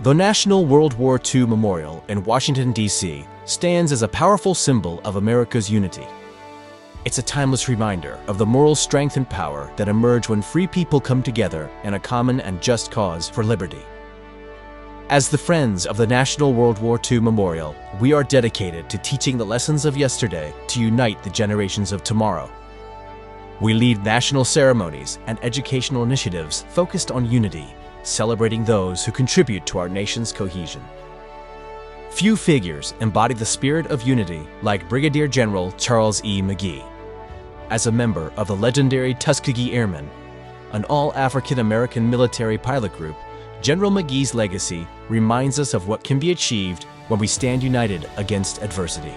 The National World War II Memorial in Washington, D.C. stands as a powerful symbol of America's unity. It's a timeless reminder of the moral strength and power that emerge when free people come together in a common and just cause for liberty. As the Friends of the National World War II Memorial, we are dedicated to teaching the lessons of yesterday to unite the generations of tomorrow. We lead national ceremonies and educational initiatives focused on unity, celebrating those who contribute to our nation's cohesion. Few figures embody the spirit of unity like Brigadier General Charles E. McGee. As a member of the legendary Tuskegee Airmen, an all-African-American military pilot group, General McGee's legacy reminds us of what can be achieved when we stand united against adversity.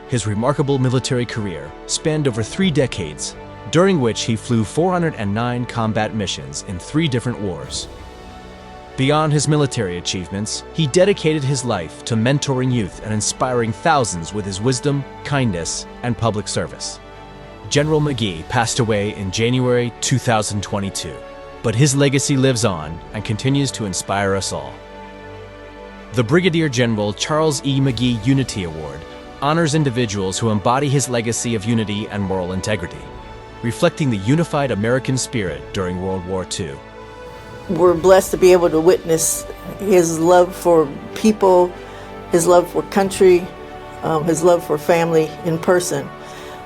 His remarkable military career spanned over 3 decades, during which he flew 409 combat missions in 3 different wars. Beyond his military achievements, he dedicated his life to mentoring youth and inspiring thousands with his wisdom, kindness, and public service. General McGee passed away in January 2022, but his legacy lives on and continues to inspire us all. The Brigadier General Charles E. McGee Unity Award honors individuals who embody his legacy of unity and moral integrity, reflecting the unified American spirit during World War II. We're blessed to be able to witness his love for people, his love for country, his love for family in person.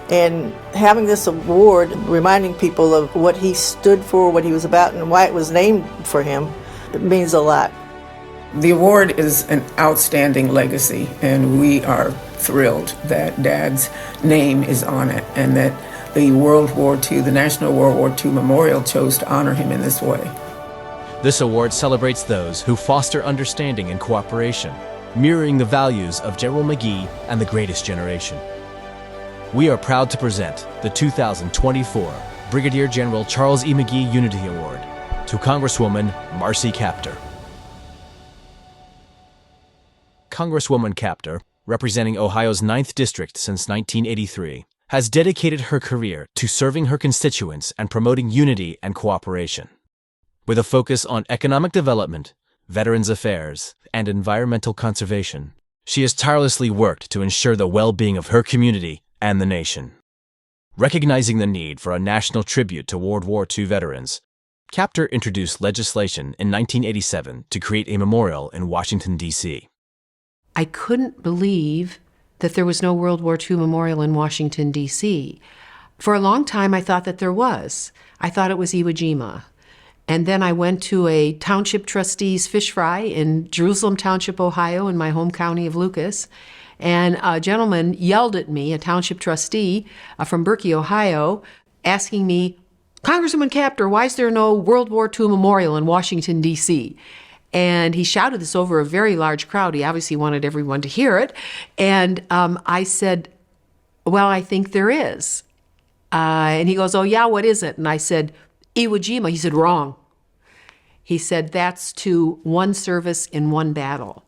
And having this award, reminding people of what he stood for, what he was about, and why it was named for him, it means a lot. The award is an outstanding legacy, and we are thrilled that Dad's name is on it and that the National World War II Memorial chose to honor him in this way. This award celebrates those who foster understanding and cooperation, mirroring the values of General McGee and the Greatest Generation. We are proud to present the 2024 Brigadier General Charles E. McGee Unity Award to Congresswoman Marcy Kaptur. Congresswoman Kaptur, representing Ohio's 9th District since 1983, has dedicated her career to serving her constituents and promoting unity and cooperation. With a focus on economic development, veterans affairs, and environmental conservation, she has tirelessly worked to ensure the well-being of her community and the nation. Recognizing the need for a national tribute to World War II veterans, Kaptur introduced legislation in 1987 to create a memorial in Washington, D.C. I couldn't believe that there was no World War II memorial in Washington, D.C. For a long time, I thought that there was. I thought it was Iwo Jima. And then I went to a township trustees fish fry in Jerusalem Township, Ohio, in my home county of Lucas. And a gentleman yelled at me, a township trustee from Berkey, Ohio, asking me, "Congresswoman Kaptur, why is there no World War II memorial in Washington, D.C.? And he shouted this over a very large crowd. He obviously wanted everyone to hear it. And I said, "Well, I think there is." And he goes, "Oh, yeah, what is it?" And I said, "Iwo Jima." He said, "Wrong." He said, "That's to one service in one battle."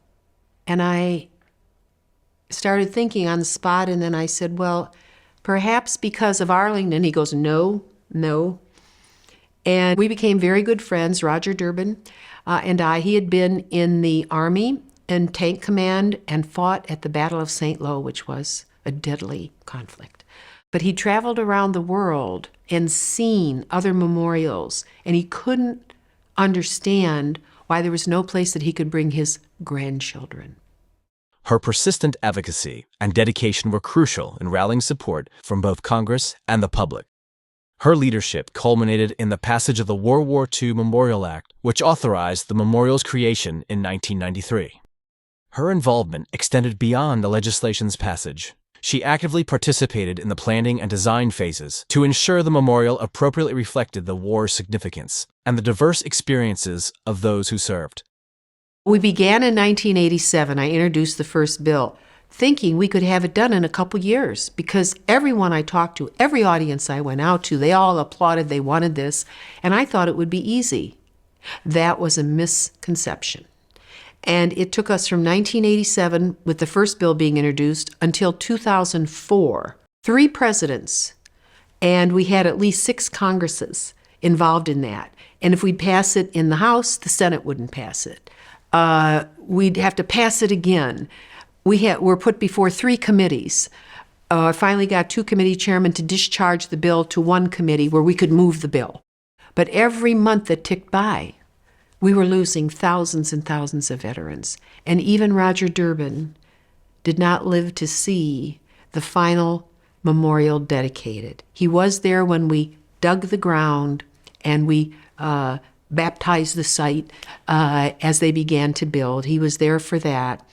And I started thinking on the spot, and then I said, "Well, perhaps because of Arlington." He goes, "No." And we became very good friends, Roger Durbin and I. He had been in the Army and Tank Command and fought at the Battle of St. Lo, which was a deadly conflict. But he traveled around the world and seen other memorials, and he couldn't understand why there was no place that he could bring his grandchildren. Her persistent advocacy and dedication were crucial in rallying support from both Congress and the public. Her leadership culminated in the passage of the World War II Memorial Act, which authorized the memorial's creation in 1993. Her involvement extended beyond the legislation's passage. She actively participated in the planning and design phases to ensure the memorial appropriately reflected the war's significance and the diverse experiences of those who served. We began in 1987. I introduced the first bill, thinking we could have it done in a couple years, because everyone I talked to, every audience I went out to, they all applauded, they wanted this, and I thought it would be easy. That was a misconception. And it took us from 1987, with the first bill being introduced, until 2004. 3 presidents, and we had at least 6 Congresses involved in that. And if we'd pass it in the House, the Senate wouldn't pass it. we'd have to pass it again. We're put before 3 committees. I finally got 2 committee chairmen to discharge the bill to 1 committee where we could move the bill. But every month that ticked by, we were losing thousands and thousands of veterans. And even Roger Durbin did not live to see the final memorial dedicated. He was there when we dug the ground and we baptized the site as they began to build. He was there for that.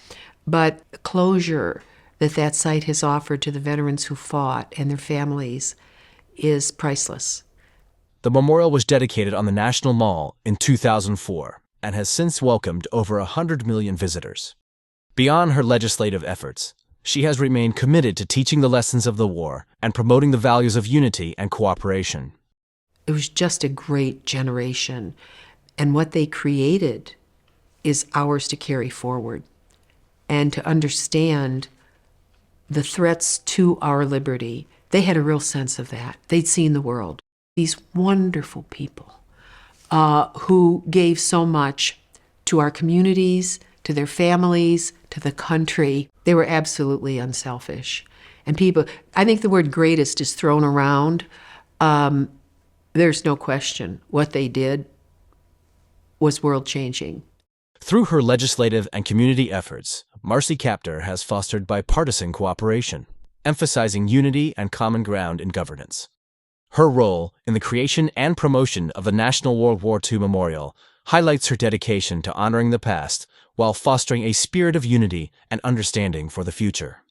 But closure that site has offered to the veterans who fought and their families is priceless. The memorial was dedicated on the National Mall in 2004 and has since welcomed over 100 million visitors. Beyond her legislative efforts, she has remained committed to teaching the lessons of the war and promoting the values of unity and cooperation. It was just a great generation, and what they created is ours to carry forward and to understand the threats to our liberty. They had a real sense of that. They'd seen the world. These wonderful people who gave so much to our communities, to their families, to the country. They were absolutely unselfish. And people, I think the word greatest is thrown around. There's no question what they did was world-changing. Through her legislative and community efforts, Marcy Kaptur has fostered bipartisan cooperation, emphasizing unity and common ground in governance. Her role in the creation and promotion of the National World War II Memorial highlights her dedication to honoring the past while fostering a spirit of unity and understanding for the future.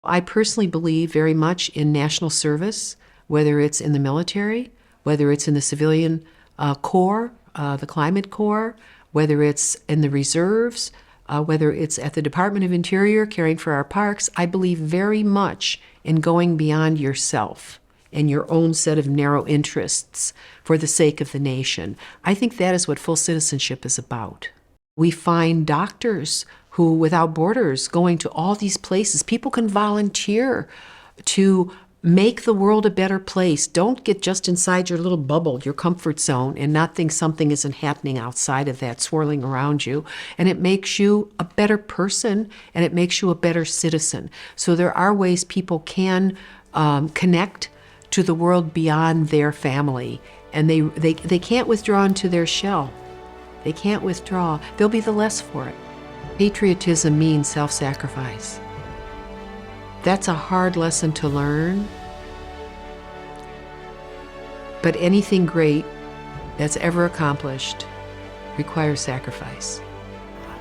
I personally believe very much in national service, whether it's in the military, whether it's in the civilian corps, the climate corps, whether it's in the reserves, whether it's at the Department of Interior caring for our parks. I believe very much in going beyond yourself and your own set of narrow interests for the sake of the nation. I think that is what full citizenship is about. We find doctors who, without borders, going to all these places. People can volunteer to make the world a better place. Don't get just inside your little bubble, your comfort zone, and not think something isn't happening outside of that, swirling around you. And it makes you a better person, and it makes you a better citizen. So there are ways people can connect to the world beyond their family, and they can't withdraw into their shell. They can't withdraw. They'll be the less for it. Patriotism means self-sacrifice. That's a hard lesson to learn, but anything great that's ever accomplished requires sacrifice.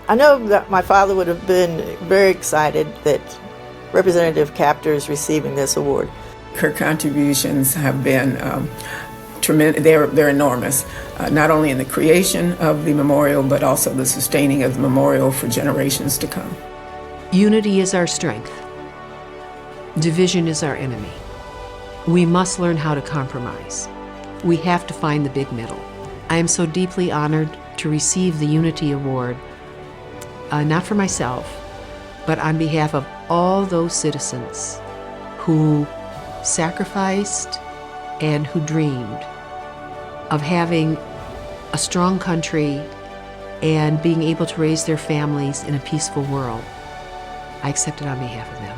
I know that my father would have been very excited that Representative Kaptur is receiving this award. Her contributions have been tremendous. They're enormous, not only in the creation of the memorial, but also the sustaining of the memorial for generations to come. Unity is our strength. Division is our enemy. We must learn how to compromise. We have to find the big middle. I am so deeply honored to receive the Unity Award, not for myself, but on behalf of all those citizens who sacrificed and who dreamed of having a strong country and being able to raise their families in a peaceful world. I accept it on behalf of them.